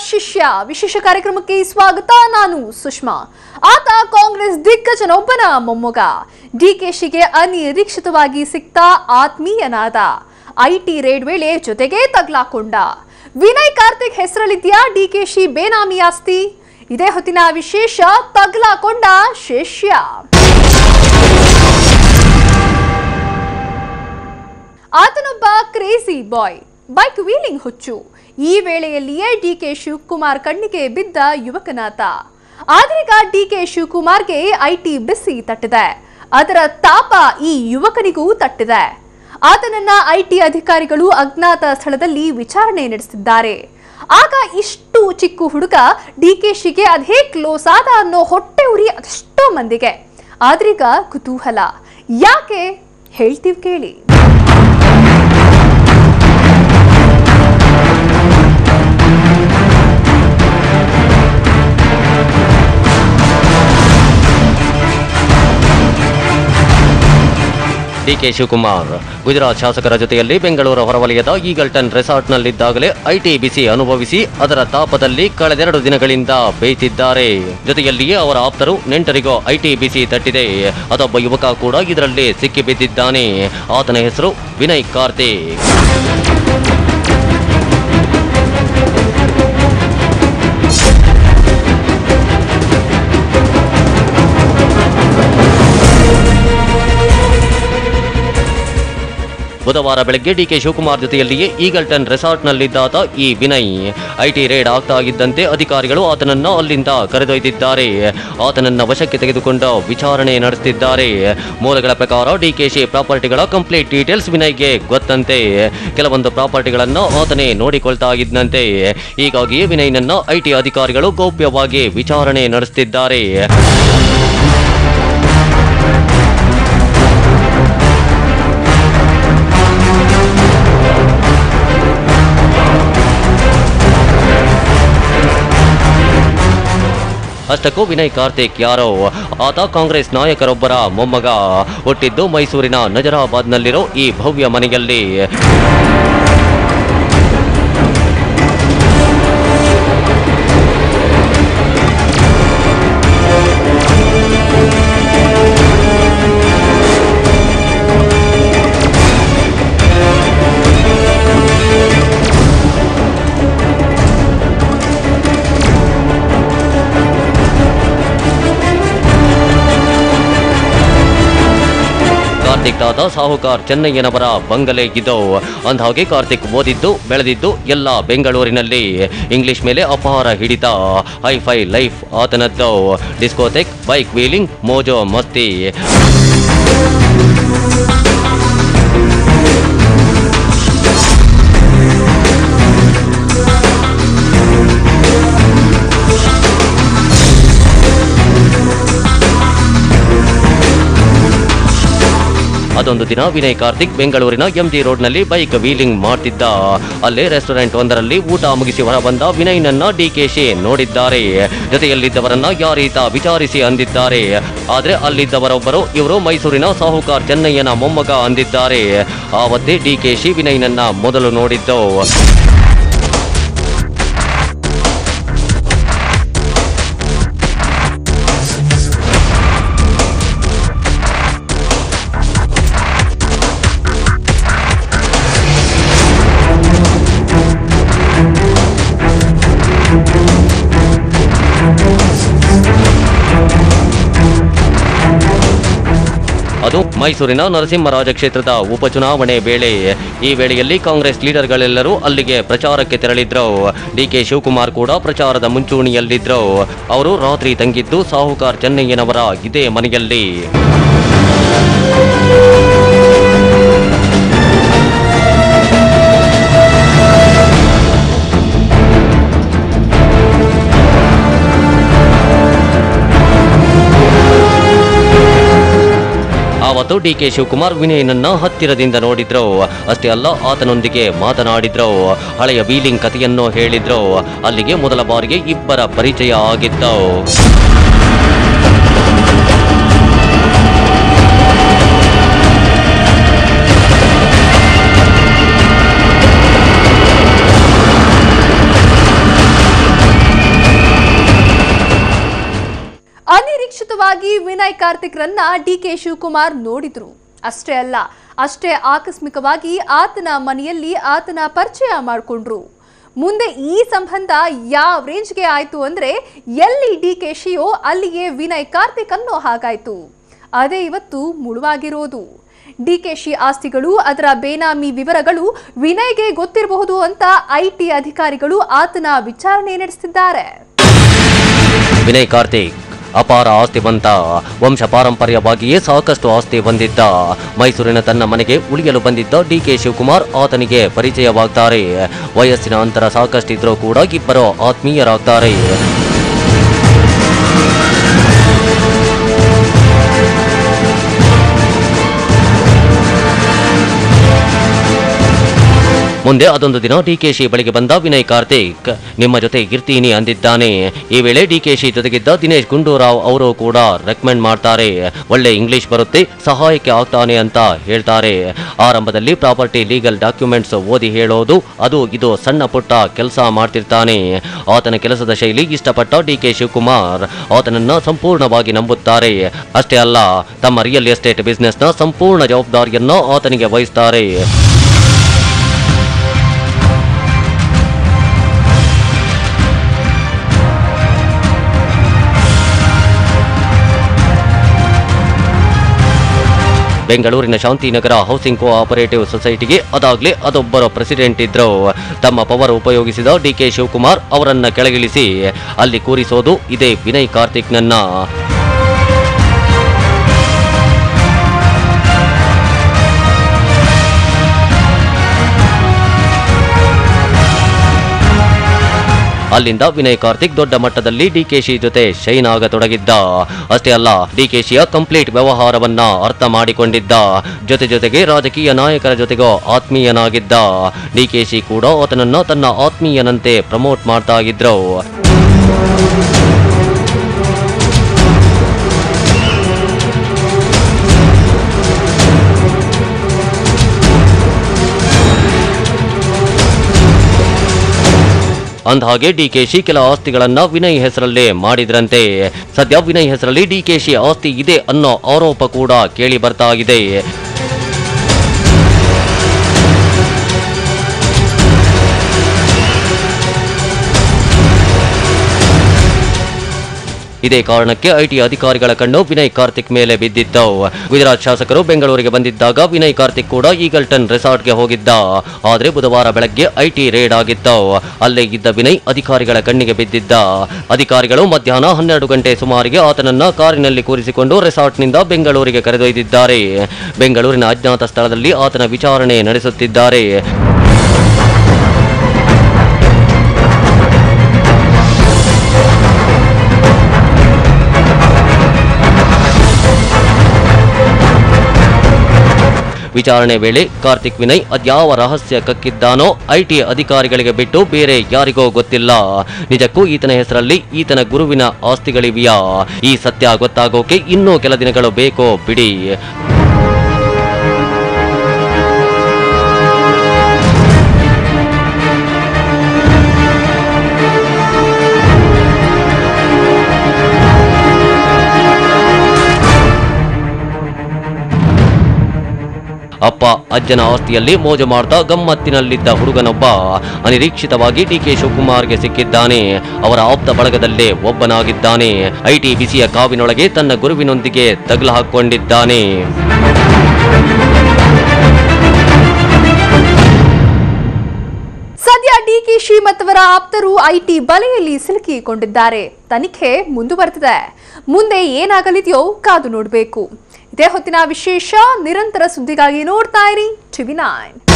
ಶಿಷ್ಯ ವಿಶೇಷ ಕಾರ್ಯಕ್ರಮಕ್ಕೆ ಸ್ವಾಗತ. ನಾನು ಸುಷ್ಮಾ. ಆತ ಕಾಂಗ್ರೆಸ್ ದಿಗ್ಗಜನೊಬ್ಬನ ಮೊಮ್ಮಗ. ಡಿಕೆಶಿಗೆ ಅನಿರೀಕ್ಷಿತವಾಗಿ ಸಿಕ್ತ ಆತ್ಮೀಯನಾದ. ಐಟಿ ರೇಡ್ ವೇಳೆ ಜೊತೆಗೆ ತಗ್ಲಾಕೊಂಡ. ವಿನಯ್ ಕಾರ್ತಿಕ್ ಹೆಸರಲ್ಲಿದ್ಯಾ ಡಿಕೆಶಿ ಬೇನಾಮಿ ಆಸ್ತಿ? ಇದೇ ಹೊತ್ತಿನ ವಿಶೇಷ ತಗ್ಲಾಕೊಂಡ ಶಿಷ್ಯ. ಆತನೊಬ್ಬ ಕ್ರೇಜಿ ಬಾಯ್, ಬೈಕ್ ವೀಲಿಂಗ್ ಹುಚ್ಚು. ಈ ವೇಳೆಯಲ್ಲಿಯೇ ಡಿಕೆ ಶಿವಕುಮಾರ್ ಕಣ್ಣಿಗೆ ಬಿದ್ದ ಯುವಕನಾತ. ಆದ್ರೀಗ ಡಿಕೆ ಶಿವಕುಮಾರ್ಗೆ ಐಟಿ ಬಿಸಿ ತಟ್ಟಿದೆ. ಅದರ ತಾಪ ಈ ಯುವಕನಿಗೂ ತಟ್ಟಿದೆ. ಆತನನ್ನ ಐಟಿ ಅಧಿಕಾರಿಗಳು ಅಜ್ಞಾತ ಸ್ಥಳದಲ್ಲಿ ವಿಚಾರಣೆ ನಡೆಸಿದ್ದಾರೆ. ಆಗ ಇಷ್ಟು ಚಿಕ್ಕ ಹುಡುಗ ಡಿಕೆಶಿಗೆ ಅದೇ ಕ್ಲೋಸ್ ಆದ ಅನ್ನೋ ಹೊಟ್ಟೆ ಉರಿ ಅದೆಷ್ಟೋ ಮಂದಿಗೆ. ಆದ್ರೀಗ ಕುತೂಹಲ ಯಾಕೆ ಹೇಳ್ತೀವಿ ಕೇಳಿ. ಡಿಕೆ ಶಿವಕುಮಾರ್ ಗುಜರಾತ್ ಶಾಸಕರ ಜೊತೆಯಲ್ಲಿ ಬೆಂಗಳೂರು ಹೊರವಲಯದ ಈಗಲ್ಟನ್ ರೆಸಾರ್ಟ್ನಲ್ಲಿದ್ದಾಗಲೇ ಐಟಿ ಬಿಸಿ ಅನುಭವಿಸಿ ಅದರ ತಾಪದಲ್ಲಿ ಕಳೆದೆರಡು ದಿನಗಳಿಂದ ಬೇಯ್ತಿದ್ದಾರೆ. ಜೊತೆಯಲ್ಲಿಯೇ ಅವರ ಆಪ್ತರು ನೆಂಟರಿಗೂ ಐಟಿ ಬಿಸಿ ತಟ್ಟಿದೆ. ಅದೊಬ್ಬ ಯುವಕ ಕೂಡ ಇದರಲ್ಲಿ ಸಿಕ್ಕಿಬಿದ್ದಿದ್ದಾನೆ. ಆತನ ಹೆಸರು ವಿನಯ್ ಕಾರ್ತಿಕ್. ಬುಧವಾರ ಬೆಳಗ್ಗೆ ಡಿಕೆ ಶಿವಕುಮಾರ್ ಜೊತೆಯಲ್ಲಿಯೇ ಈಗಲ್ಟನ್ ರೆಸಾರ್ಟ್ನಲ್ಲಿದ್ದಾತ ಈ ವಿನಯ್. ಐಟಿ ರೇಡ್ ಆಗ್ತಾ ಇದ್ದಂತೆ ಅಧಿಕಾರಿಗಳು ಆತನನ್ನ ಅಲ್ಲಿಂದ ಕರೆದೊಯ್ದಿದ್ದಾರೆ. ಆತನನ್ನ ವಶಕ್ಕೆ ತೆಗೆದುಕೊಂಡು ವಿಚಾರಣೆ ನಡೆಸುತ್ತಿದ್ದಾರೆ. ಮೂಲಗಳ ಪ್ರಕಾರ ಡಿಕೆಶಿ ಪ್ರಾಪರ್ಟಿಗಳ ಕಂಪ್ಲೀಟ್ ಡೀಟೇಲ್ಸ್ ವಿನಯ್ಗೆ ಗೊತ್ತಂತೆ. ಕೆಲವೊಂದು ಪ್ರಾಪರ್ಟಿಗಳನ್ನ ಆತನೇ ನೋಡಿಕೊಳ್ತಾ ಇದ್ದಂತೆ. ಹೀಗಾಗಿಯೇ ವಿನಯ್ನನ್ನ ಐಟಿ ಅಧಿಕಾರಿಗಳು ಗೌಪ್ಯವಾಗಿ ವಿಚಾರಣೆ ನಡೆಸುತ್ತಿದ್ದಾರೆ. ಅಷ್ಟಕ್ಕೂ ವಿನಯ್ ಕಾರ್ತಿಕ್ ಯಾರೋ? ಆತ ಕಾಂಗ್ರೆಸ್ ನಾಯಕರೊಬ್ಬರ ಮೊಮ್ಮಗ. ಹುಟ್ಟಿದ್ದು ಮೈಸೂರಿನ ನಜರಾಬಾದ್ನಲ್ಲಿರೋ ಈ ಭವ್ಯ ಮನೆಯಲ್ಲಿ. ಕಾರ್ತಿಕ್ ತಾತ ಸಾಹುಕಾರ್ ಚೆನ್ನಯ್ಯನವರ ಬಂಗಲೆ ಇದು. ಅಂದಹಾಗೆ ಕಾರ್ತಿಕ್ ಓದಿದ್ದು ಬೆಳೆದಿದ್ದು ಎಲ್ಲ ಬೆಂಗಳೂರಿನಲ್ಲಿ. ಇಂಗ್ಲಿಷ್ ಮೇಲೆ ಅಪಾರ ಹಿಡಿತ. ಹೈಫೈ ಲೈಫ್ ಆತನದ್ದು. ಡಿಸ್ಕೋಥೆಕ್, ಬೈಕ್ ವೀಲಿಂಗ್, ಮೋಜೋ ಮಸ್ತಿ. ಅದೊಂದು ದಿನ ವಿನಯ್ ಕಾರ್ತಿಕ್ ಬೆಂಗಳೂರಿನ ಎಂಜಿ ರೋಡ್ನಲ್ಲಿ ಬೈಕ್ ವೀಲಿಂಗ್ ಮಾಡ್ತಿದ್ದ. ಅಲ್ಲೇ ರೆಸ್ಟೋರೆಂಟ್ ಒಂದರಲ್ಲಿ ಊಟ ಮುಗಿಸಿ ಹೊರಬಂದ ವಿನಯ್ನನ್ನ ಡಿಕೆಶಿ ನೋಡಿದ್ದಾರೆ. ಜೊತೆಯಲ್ಲಿದ್ದವರನ್ನ ಯಾರೀತ ವಿಚಾರಿಸಿ ಅಂದಿದ್ದಾರೆ. ಆದ್ರೆ ಅಲ್ಲಿದ್ದವರೊಬ್ಬರು ಇವರು ಮೈಸೂರಿನ ಸಾಹುಕಾರ್ ಚೆನ್ನಯ್ಯನ ಮೊಮ್ಮಗ ಅಂದಿದ್ದಾರೆ. ಆವತ್ತೇ ಡಿಕೆಶಿ ವಿನಯ್ನನ್ನ ಮೊದಲು ನೋಡಿದ್ದು. ಅದು ಮೈಸೂರಿನ ನರಸಿಂಹರಾಜ ಕ್ಷೇತ್ರದ ಉಪಚುನಾವಣೆ ವೇಳೆ. ಈ ವೇಳೆಯಲ್ಲಿ ಕಾಂಗ್ರೆಸ್ ಲೀಡರ್ಗಳೆಲ್ಲರೂ ಅಲ್ಲಿಗೆ ಪ್ರಚಾರಕ್ಕೆ ತೆರಳಿದ್ರು. ಡಿಕೆ ಶಿವಕುಮಾರ್ ಕೂಡ ಪ್ರಚಾರದ ಮುಂಚೂಣಿಯಲ್ಲಿದ್ರು. ಅವರು ರಾತ್ರಿ ತಂಗಿದ್ದು ಸಾಹುಕಾರ್ ಚೆನ್ನಯ್ಯನವರ ಇದೇ ಮನೆಯಲ್ಲಿ. ಆವತ್ತು ಡಿಕೆ ಶಿವಕುಮಾರ್ ವಿನಯನನ್ನ ಹತ್ತಿರದಿಂದ ನೋಡಿದ್ರು. ಅಷ್ಟೇ ಅಲ್ಲ, ಆತನೊಂದಿಗೆ ಮಾತನಾಡಿದ್ರು. ಹಳೆಯ ವೀಲಿಂಗ್ ಕಥೆಯನ್ನು ಹೇಳಿದ್ರು. ಅಲ್ಲಿಗೆ ಮೊದಲ ಬಾರಿಗೆ ಇಬ್ಬರ ಪರಿಚಯ ಆಗಿತ್ತು. ಆಕಸ್ಮಿಕವಾಗಿ ವಿನಯ್ ಕಾರ್ತಿಕ್ರನ್ನ ಡಿಕೆ ಶಿವಕುಮಾರ್ ನೋಡಿದ್ರು. ಅಷ್ಟೇ ಅಲ್ಲ, ಅಷ್ಟೇ ಆಕಸ್ಮಿಕವಾಗಿ ಆತನ ಮನೆಯಲ್ಲಿ ಆತನ ಪರಿಚಯ ಮಾಡಿಕೊಂಡ್ರು. ಮುಂದೆ ಈ ಸಂಬಂಧ ಯಾವ ರೇಂಜ್ಗೆ ಆಯ್ತು ಅಂದ್ರೆ ಎಲ್ಲಿ ಡಿಕೆಶಿಯೋ ಅಲ್ಲಿಗೆ ವಿನಯ್ ಕಾರ್ತಿಕ್ ಅನ್ನೋ ಹಾಗಾಯ್ತು. ಅದೇ ಇವತ್ತು ಮುಳುವಾಗಿರೋದು. ಡಿಕೆಶಿ ಆಸ್ತಿಗಳು, ಅದರ ಬೇನಾಮಿ ವಿವರಗಳು ವಿನಯ್ಗೆ ಗೊತ್ತಿರಬಹುದು ಅಂತ ಐಟಿ ಅಧಿಕಾರಿಗಳು ಆತನ ವಿಚಾರಣೆ ನಡೆಸುತ್ತಿದ್ದಾರೆ. ವಿನಯ್ ಕಾರ್ತಿಕ್ ಅಪಾರ ಆಸ್ತಿವಂತ, ವಂಶ ಪಾರಂಪರ್ಯವಾಗಿಯೇ ಸಾಕಷ್ಟು ಆಸ್ತಿ ಹೊಂದಿದ್ದ. ಮೈಸೂರಿನ ತನ್ನ ಮನೆಗೆ ಉಳಿಯಲು ಬಂದಿದ್ದ ಡಿಕೆ ಶಿವಕುಮಾರ್ ಆತನಿಗೆ ಪರಿಚಯವಾಗ್ತಾರೆ. ವಯಸ್ಸಿನ ಅಂತರ ಸಾಕಷ್ಟಿದ್ರೂ ಕೂಡ ಇಬ್ಬರು ಆತ್ಮೀಯರಾಗ್ತಾರೆ. ಮುಂದೆ ಅದೊಂದು ದಿನ ಡಿಕೆಶಿ ಬಳಿಗೆ ಬಂದ ವಿನಯ್ ಕಾರ್ತಿಕ್ ನಿಮ್ಮ ಜೊತೆ ಇರ್ತೀನಿ ಅಂದಿದ್ದಾನೆ. ಈ ವೇಳೆ ಡಿಕೆಶಿ ಜೊತೆಗಿದ್ದ ದಿನೇಶ್ ಗುಂಡೂರಾವ್ ಅವರು ಕೂಡ ರೆಕಮೆಂಡ್ ಮಾಡ್ತಾರೆ. ಒಳ್ಳೆ ಇಂಗ್ಲಿಷ್ ಬರುತ್ತೆ, ಸಹಾಯಕ್ಕೆ ಆಗ್ತಾನೆ ಅಂತ ಹೇಳ್ತಾರೆ. ಆರಂಭದಲ್ಲಿ ಪ್ರಾಪರ್ಟಿ ಲೀಗಲ್ ಡಾಕ್ಯುಮೆಂಟ್ಸ್ ಓದಿ ಹೇಳೋದು, ಅದು ಇದು ಸಣ್ಣ ಪುಟ್ಟ ಕೆಲಸ ಮಾಡ್ತಿರ್ತಾನೆ. ಆತನ ಕೆಲಸದ ಶೈಲಿ ಇಷ್ಟಪಟ್ಟ ಡಿಕೆ ಶಿವಕುಮಾರ್ ಆತನನ್ನ ಸಂಪೂರ್ಣವಾಗಿ ನಂಬುತ್ತಾರೆ. ಅಷ್ಟೇ ಅಲ್ಲ, ತಮ್ಮ ರಿಯಲ್ ಎಸ್ಟೇಟ್ ಬಿಸ್ನೆಸ್ನ ಸಂಪೂರ್ಣ ಜವಾಬ್ದಾರಿಯನ್ನ ಆತನಿಗೆ ವಹಿಸ್ತಾರೆ. ಬೆಂಗಳೂರಿನ ಶಾಂತಿನಗರ ಹೌಸಿಂಗ್ ಕೋಆಪರೇಟಿವ್ ಸೊಸೈಟಿಗೆ ಅದಾಗ್ಲೇ ಅದೊಬ್ಬರ ಪ್ರೆಸಿಡೆಂಟ್ ಇದ್ರು. ತಮ್ಮ ಪವರ್ ಉಪಯೋಗಿಸಿದ ಡಿಕೆ ಶಿವಕುಮಾರ್ ಅವರನ್ನ ಕೆಳಗಿಳಿಸಿ ಅಲ್ಲಿ ಕೂರಿಸೋದು ಇದೇ ವಿನಯ್ ಕಾರ್ತಿಕ್ನನ್ನ. ಅಲ್ಲಿಂದ ವಿನಯ್ ಕಾರ್ತಿಕ್ ದೊಡ್ಡ ಮಟ್ಟದಲ್ಲಿ ಡಿಕೆಶಿ ಜೊತೆ ಶೈನ್ ಆಗತೊಡಗಿದ್ದ. ಅಷ್ಟೇ ಅಲ್ಲ, ಡಿಕೆಶಿಯ ಕಂಪ್ಲೀಟ್ ವ್ಯವಹಾರವನ್ನ ಅರ್ಥ ಮಾಡಿಕೊಂಡಿದ್ದ. ಜೊತೆಗೆ ರಾಜಕೀಯ ನಾಯಕರ ಜೊತೆಗೂ ಆತ್ಮೀಯನಾಗಿದ್ದ. ಡಿಕೆಶಿ ಕೂಡ ಆತನನ್ನ ತನ್ನ ಆತ್ಮೀಯನಂತೆ ಪ್ರಮೋಟ್ ಮಾಡ್ತಾ ಇದ್ರು. ಅಂದಹಾಗೆ ಡಿಕೆಶಿ ಕೆಲ ಆಸ್ತಿಗಳನ್ನ ವಿನಯ್ ಹೆಸರಲ್ಲೇ ಮಾಡಿದ್ರಂತೆ. ಸದ್ಯ ವಿನಯ್ ಹೆಸರಲ್ಲಿ ಡಿಕೆಶಿ ಆಸ್ತಿ ಇದೆ ಅನ್ನೋ ಆರೋಪ ಕೂಡ ಕೇಳಿ ಬರ್ತಾ ಇದೆ. ಇದೇ ಕಾರಣಕ್ಕೆ ಐಟಿ ಅಧಿಕಾರಿಗಳ ಕಣ್ಣು ವಿನಯ್ ಕಾರ್ತಿಕ್ ಮೇಲೆ ಬಿದ್ದಿತ್ತು. ಗುಜರಾತ್ ಶಾಸಕರು ಬೆಂಗಳೂರಿಗೆ ಬಂದಿದ್ದಾಗ ವಿನಯ್ ಕಾರ್ತಿಕ್ ಕೂಡ ಈಗಲ್ಟನ್ ರೆಸಾರ್ಟ್ಗೆ ಹೋಗಿದ್ದ. ಆದರೆ ಬುಧವಾರ ಬೆಳಗ್ಗೆ ಐಟಿ ರೇಡ್ ಆಗಿತ್ತು. ಅಲ್ಲೇ ಇದ್ದ ವಿನಯ್ ಅಧಿಕಾರಿಗಳ ಕಣ್ಣಿಗೆ ಬಿದ್ದಿದ್ದ. ಅಧಿಕಾರಿಗಳು ಮಧ್ಯಾಹ್ನ 12 ಗಂಟೆ ಸುಮಾರಿಗೆ ಆತನನ್ನ ಕಾರಿನಲ್ಲಿ ಕೂರಿಸಿಕೊಂಡು ರೆಸಾರ್ಟ್ನಿಂದ ಬೆಂಗಳೂರಿಗೆ ಕರೆದೊಯ್ದಿದ್ದಾರೆ. ಬೆಂಗಳೂರಿನ ಅಜ್ಞಾತ ಸ್ಥಳದಲ್ಲಿ ಆತನ ವಿಚಾರಣೆ ನಡೆಸುತ್ತಿದ್ದಾರೆ. ವಿಚಾರಣೆ ವೇಳೆ ಕಾರ್ತಿಕ್ ವಿನಯ್ ಅದ್ಯಾವ ರಹಸ್ಯ ಕಕ್ಕಿದ್ದಾನೋ ಐಟಿ ಅಧಿಕಾರಿಗಳಿಗೆ ಬಿಟ್ಟು ಬೇರೆ ಯಾರಿಗೋ ಗೊತ್ತಿಲ್ಲ. ನಿಜಕ್ಕೂ ಈತನ ಹೆಸರಲ್ಲಿ ಈತನ ಗುರುವಿನ ಆಸ್ತಿಗಳಿವೆಯಾ? ಈ ಸತ್ಯ ಗೊತ್ತಾಗೋಕೆ ಇನ್ನೂ ಕೆಲ ದಿನಗಳು ಬೇಕೋ ಬಿಡಿ. ಅಪ್ಪ ಅಜ್ಜನ ಆಸ್ತಿಯಲ್ಲಿ ಮೋಜು ಮಾಡ್ತಾ ಗಮ್ಮತ್ತಿನಲ್ಲಿದ್ದ ಹುಡುಗನೊಬ್ಬ ಅನಿರೀಕ್ಷಿತವಾಗಿ ಡಿಕೆ ಶಿವಕುಮಾರ್ಗೆ ಸಿಕ್ಕಿದ್ದಾನೆ. ಅವರ ಆಪ್ತ ಬಳಗದಲ್ಲೇ ಒಬ್ಬನಾಗಿದ್ದಾನೆ. ಐಟಿ ಬಿಸಿಯ ಕಾವಿನೊಳಗೆ ತನ್ನ ಗುರುವಿನೊಂದಿಗೆ ತಗಲು ಹಾಕೊಂಡಿದ್ದಾನೆ. ಸದ್ಯ ಡಿಕೆಶಿ ಮತ್ತವರ ಆಪ್ತರು ಐಟಿ ಬಲೆಯಲ್ಲಿ ಸಿಲುಕಿಕೊಂಡಿದ್ದಾರೆ. ತನಿಖೆ ಮುಂದುವರೆದಿದೆ. ಮುಂದೆ ಏನಾಗಲಿದೆಯೋ ಕಾದು ನೋಡಬೇಕು. ಇದೇ ಹೊತ್ತಿನ ವಿಶೇಷ. ನಿರಂತರ ಸುದ್ದಿಗಾಗಿ ನೋಡ್ತಾ ಇರಿ TV9.